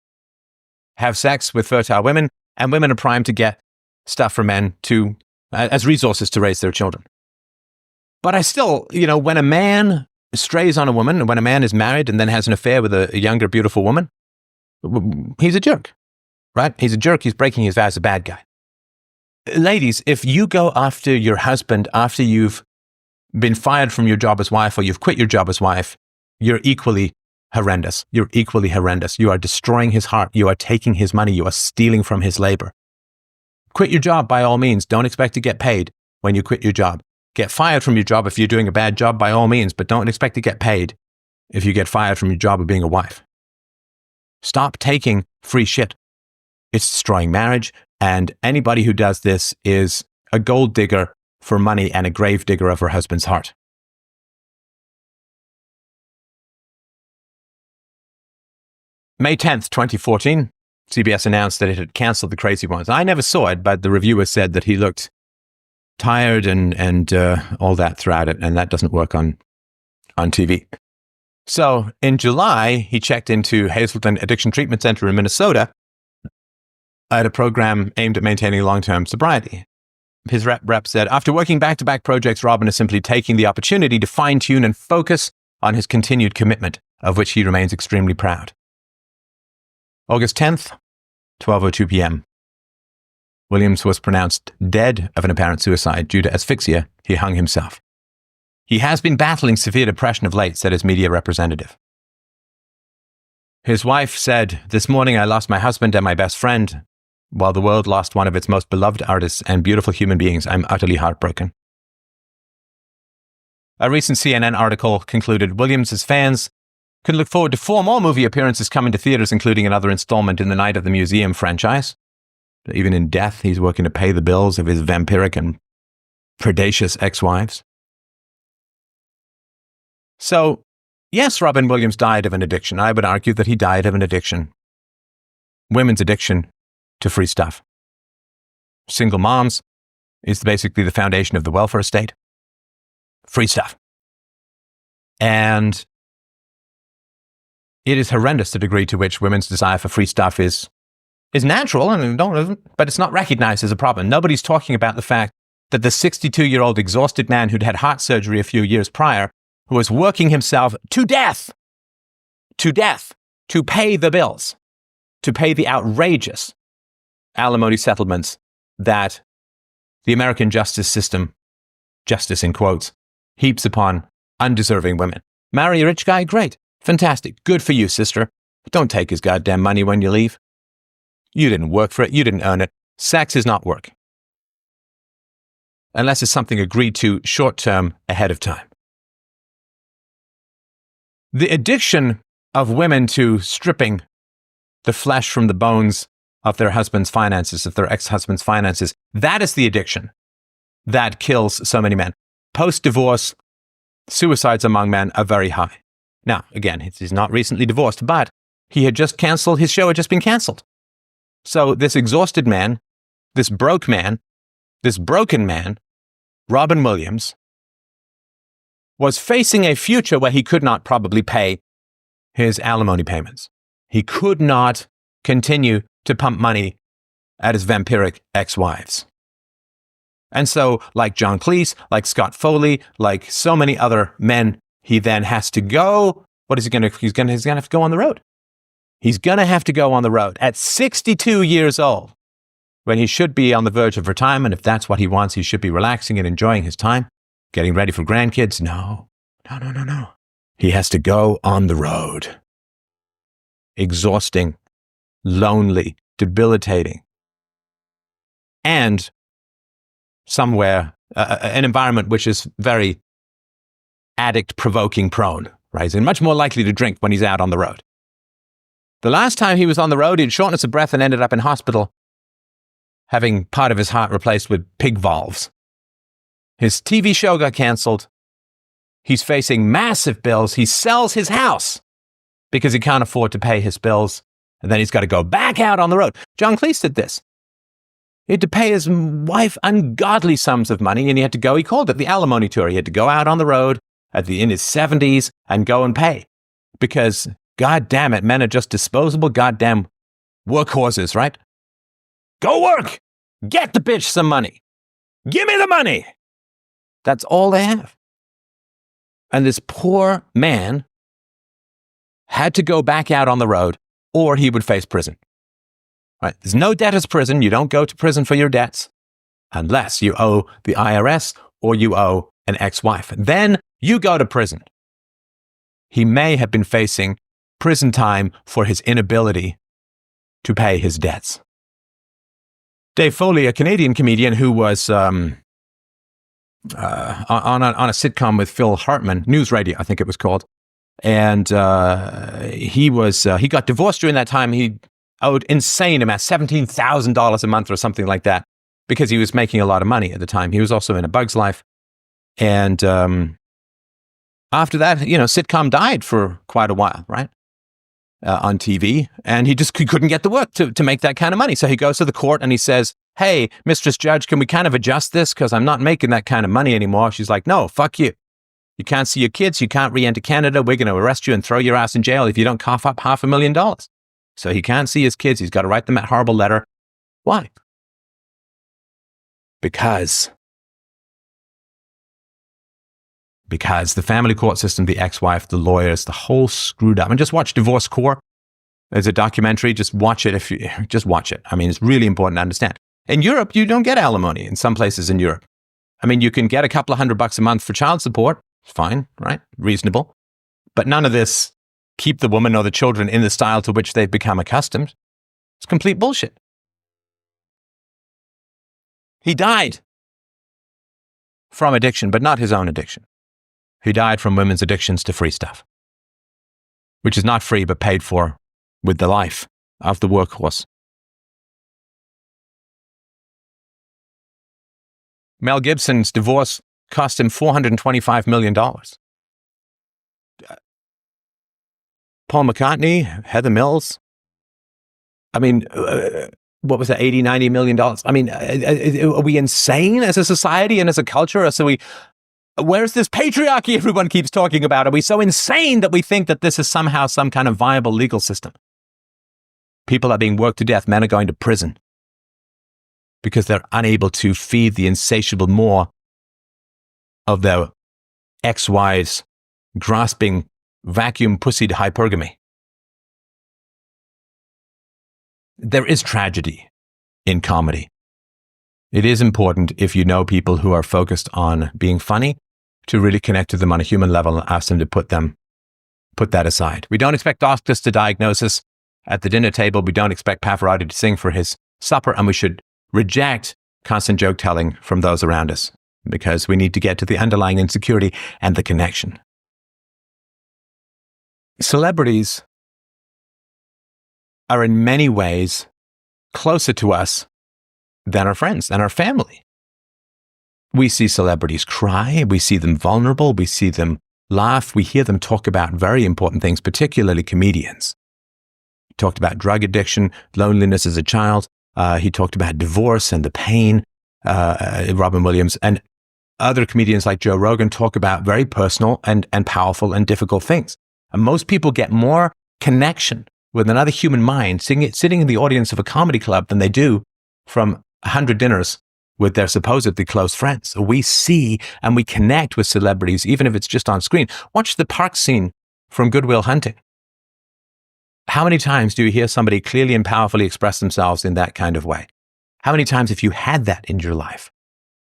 have sex with fertile women, and women are primed to get stuff from men as resources to raise their children. But I still, when a man strays on a woman, when a man is married and then has an affair with a younger, beautiful woman, he's a jerk, right? He's a jerk. He's breaking his vows, a bad guy. Ladies, if you go after your husband after you've been fired from your job as wife or you've quit your job as wife, you're equally horrendous. You're equally horrendous. You are destroying his heart. You are taking his money. You are stealing from his labor. Quit your job by all means. Don't expect to get paid when you quit your job. Get fired from your job if you're doing a bad job by all means, but don't expect to get paid if you get fired from your job of being a wife. Stop taking free shit. It's destroying marriage, and anybody who does this is a gold digger for money and a grave digger of her husband's heart. May 10th, 2014, CBS announced that it had canceled The Crazy Ones. I never saw it, but the reviewer said that he looked tired and all that throughout it, and that doesn't work on TV. So in July, he checked into Hazleton Addiction Treatment Center in Minnesota at a program aimed at maintaining long-term sobriety. His rep said, after working back-to-back projects, Robin is simply taking the opportunity to fine-tune and focus on his continued commitment, of which he remains extremely proud. August 10th, 12:02 p.m. Williams was pronounced dead of an apparent suicide due to asphyxia. He hung himself. He has been battling severe depression of late, said his media representative. His wife said, this morning I lost my husband and my best friend. While the world lost one of its most beloved artists and beautiful human beings, I'm utterly heartbroken. A recent CNN article concluded Williams' fans could look forward to 4 more movie appearances coming to theaters, including another installment in the Night of the Museum franchise. Even in death, he's working to pay the bills of his vampiric and predacious ex-wives. So, yes, Robin Williams died of an addiction. I would argue that he died of an addiction. Women's addiction to free stuff. Single moms is basically the foundation of the welfare state. Free stuff. And it is horrendous the degree to which women's desire for free stuff is natural, but it's not recognized as a problem. Nobody's talking about the fact that the 62-year-old exhausted man who'd had heart surgery a few years prior, who was working himself to death to pay the bills, to pay the outrageous alimony settlements that the American justice system, justice in quotes, heaps upon undeserving women. Marry a rich guy? Great. Fantastic. Good for you, sister. Don't take his goddamn money when you leave. You didn't work for it. You didn't earn it. Sex is not work. Unless it's something agreed to short-term ahead of time. The addiction of women to stripping the flesh from the bones of their husband's finances, of their ex-husband's finances, that is the addiction that kills so many men. Post-divorce, suicides among men are very high. Now, again, he's not recently divorced, but he had just canceled, his show had just been canceled. So this exhausted man, this broke man, this broken man, Robin Williams, was facing a future where he could not probably pay his alimony payments. He could not continue to pump money at his vampiric ex-wives. And so, like John Cleese, like Scott Foley, like so many other men, he then has to go. What is he going to? He's going to have to go on the road. He's going to have to go on the road at 62 years old, when he should be on the verge of retirement. If that's what he wants, he should be relaxing and enjoying his time, getting ready for grandkids. No. He has to go on the road. Exhausting, lonely, debilitating, and somewhere, an environment which is very addict-provoking prone, right? He's much more likely to drink when he's out on the road. The last time he was on the road, he had shortness of breath and ended up in hospital, having part of his heart replaced with pig valves. His TV show got canceled. He's facing massive bills. He sells his house because he can't afford to pay his bills, and then he's got to go back out on the road. John Cleese did this. He had to pay his wife ungodly sums of money, and he had to go, he called it the alimony tour. He had to go out on the road in his 70s and go and pay. Because, God damn it, men are just disposable goddamn workhorses, right? Go work! Get the bitch some money! Give me the money! That's all they have. And this poor man had to go back out on the road, or he would face prison. Right? There's no debtor's prison. You don't go to prison for your debts unless you owe the IRS or you owe an ex-wife. Then you go to prison. He may have been facing prison time for his inability to pay his debts. Dave Foley, a Canadian comedian who was on a sitcom with Phil Hartman, News Radio, I think it was called, and he got divorced during that time. He owed insane amount, $17,000 a month or something like that, because he was making a lot of money at the time. He was also in A Bug's Life. And after that, sitcom died for quite a while, right? On TV. And he couldn't get the work to make that kind of money. So he goes to the court and he says, "Hey, Mistress Judge, can we kind of adjust this? Because I'm not making that kind of money anymore." She's like, "No, fuck you. You can't see your kids. You can't re-enter Canada. We're going to arrest you and throw your ass in jail if you don't cough up $500,000. So he can't see his kids. He's got to write them that horrible letter. Why? Because the family court system, the ex-wife, the lawyers, the whole screwed up. And just watch Divorce Court. There's a documentary. Just watch it. Just watch it. I mean, it's really important to understand. In Europe, you don't get alimony in some places in Europe. I mean, you can get a couple of $100 a month for child support. Fine, right? Reasonable. But none of this keep the woman or the children in the style to which they've become accustomed. It's complete bullshit. He died from addiction, but not his own addiction. He died from women's addictions to free stuff, which is not free, but paid for with the life of the workhorse. Mel Gibson's divorce cost him $425 million. Paul McCartney, Heather Mills. I mean, what was that, $80, $90 million? I mean, are we insane as a society and as a culture? Where's this patriarchy everyone keeps talking about? Are we so insane that we think that this is somehow some kind of viable legal system? People are being worked to death. Men are going to prison because they're unable to feed the insatiable maw of their ex-wives' grasping, vacuum-pussied hypergamy. There is tragedy in comedy. It is important if you know people who are focused on being funny to really connect to them on a human level and ask them to put that aside. We don't expect doctors to diagnose us at the dinner table. We don't expect Pavarotti to sing for his supper, and we should reject constant joke telling from those around us because we need to get to the underlying insecurity and the connection. Celebrities are in many ways closer to us than our friends and our family. We see celebrities cry, we see them vulnerable, we see them laugh, we hear them talk about very important things, particularly comedians. He talked about drug addiction, loneliness as a child. He talked about divorce and the pain. Robin Williams and other comedians like Joe Rogan talk about very personal and powerful and difficult things. And most people get more connection with another human mind sitting in the audience of a comedy club than they do from 100 dinners with their supposedly close friends. So we see and we connect with celebrities, even if it's just on screen. Watch the park scene from Good Will Hunting. How many times do you hear somebody clearly and powerfully express themselves in that kind of way? How many times have you had that in your life?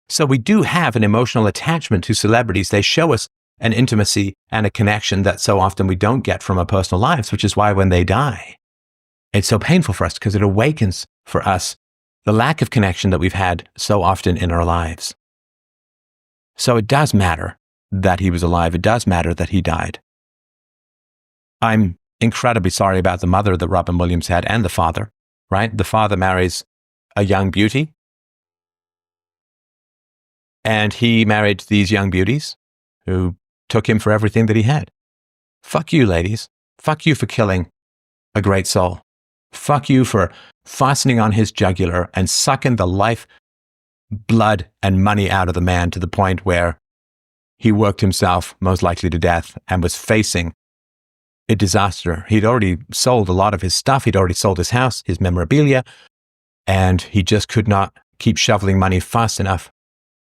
So we do have an emotional attachment to celebrities. They show us an intimacy and a connection that so often we don't get from our personal lives, which is why when they die, it's so painful for us because it awakens for us the lack of connection that we've had so often in our lives. So it does matter that he was alive. It does matter that he died. I'm incredibly sorry about the mother that Robin Williams had and the father, right? The father marries a young beauty, and he married these young beauties who took him for everything that he had. Fuck you, ladies. Fuck you for killing a great soul. Fuck you for fastening on his jugular and sucking the life, blood, and money out of the man to the point where he worked himself most likely to death and was facing a disaster. He'd already sold a lot of his stuff. He'd already sold his house, his memorabilia, and he just could not keep shoveling money fast enough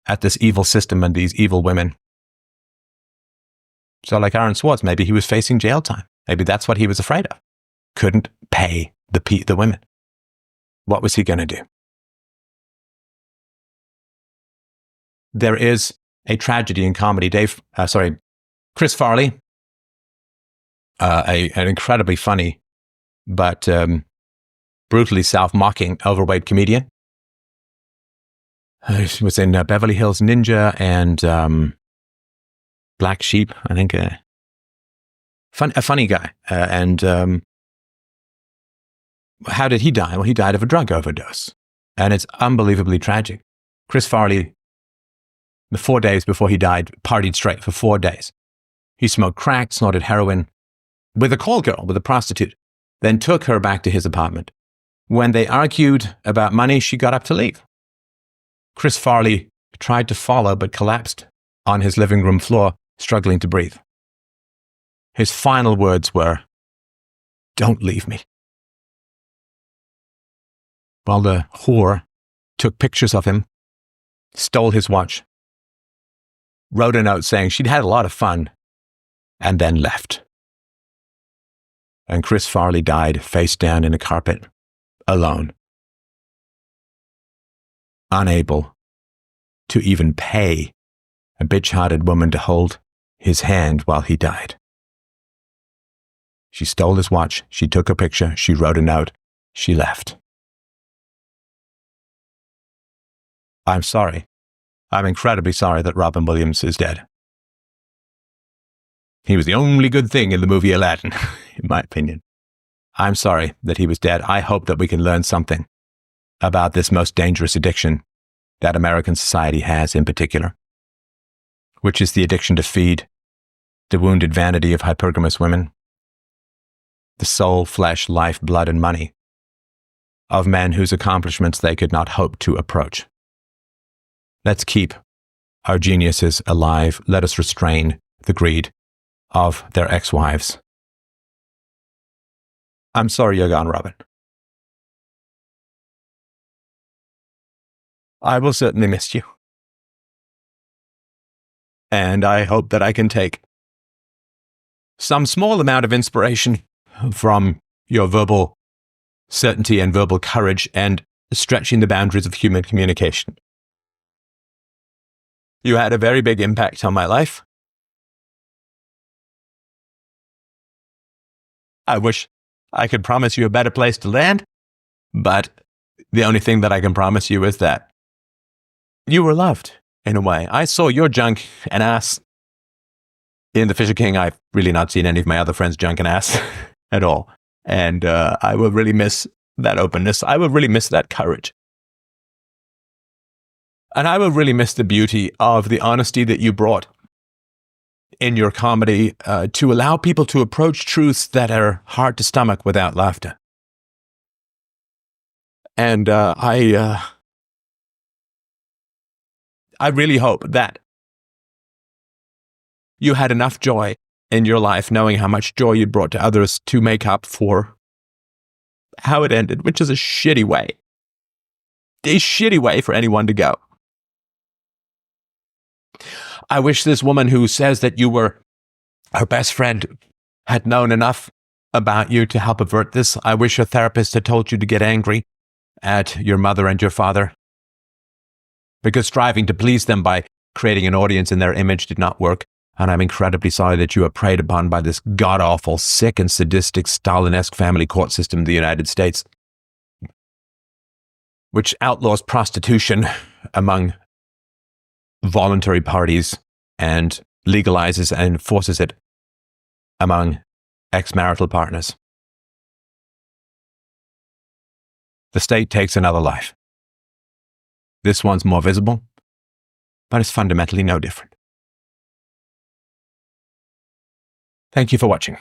at this evil system and these evil women. So like Aaron Swartz, maybe he was facing jail time. Maybe that's what he was afraid of. Couldn't pay the women. What was he going to do? There is a tragedy in comedy. Chris Farley, an incredibly funny but brutally self-mocking overweight comedian. He was in Beverly Hills Ninja and Black Sheep, I think. A funny guy. How did he die? Well, he died of a drug overdose. And it's unbelievably tragic. Chris Farley, the 4 days before he died, partied straight for 4 days. He smoked crack, snorted heroin with a call girl, with a prostitute, then took her back to his apartment. When they argued about money, she got up to leave. Chris Farley tried to follow but collapsed on his living room floor, struggling to breathe. His final words were, "Don't leave me." While the whore took pictures of him, stole his watch, wrote a note saying she'd had a lot of fun, and then left. And Chris Farley died face down in a carpet, alone, unable to even pay a bitch-hearted woman to hold his hand while he died. She stole his watch, she took a picture, she wrote a note, she left. I'm sorry. I'm incredibly sorry that Robin Williams is dead. He was the only good thing in the movie Aladdin, in my opinion. I'm sorry that he was dead. I hope that we can learn something about this most dangerous addiction that American society has in particular, which is the addiction to feed, the wounded vanity of hypergamous women, the soul, flesh, life, blood, and money of men whose accomplishments they could not hope to approach. Let's keep our geniuses alive. Let us restrain the greed of their ex-wives. I'm sorry you're gone, Robin. I will certainly miss you. And I hope that I can take some small amount of inspiration from your verbal certainty and verbal courage and stretching the boundaries of human communication. You had a very big impact on my life. I wish I could promise you a better place to land, but the only thing that I can promise you is that you were loved in a way. I saw your junk and ass in The Fisher King. I've really not seen any of my other friends' junk and ass at all. And I will really miss that openness. I will really miss that courage. And I will really miss the beauty of the honesty that you brought in your comedy to allow people to approach truths that are hard to stomach without laughter. And I really hope that you had enough joy in your life, knowing how much joy you brought to others, to make up for how it ended, which is a shitty way. A shitty way for anyone to go. I wish this woman who says that you were her best friend had known enough about you to help avert this. I wish your therapist had told you to get angry at your mother and your father, because striving to please them by creating an audience in their image did not work. And I'm incredibly sorry that you were preyed upon by this god-awful, sick and sadistic Stalin-esque family court system in the United States, which outlaws prostitution among voluntary parties and legalizes and enforces it among ex-marital partners. The state takes another life. This one's more visible, but it's fundamentally no different. Thank you for watching.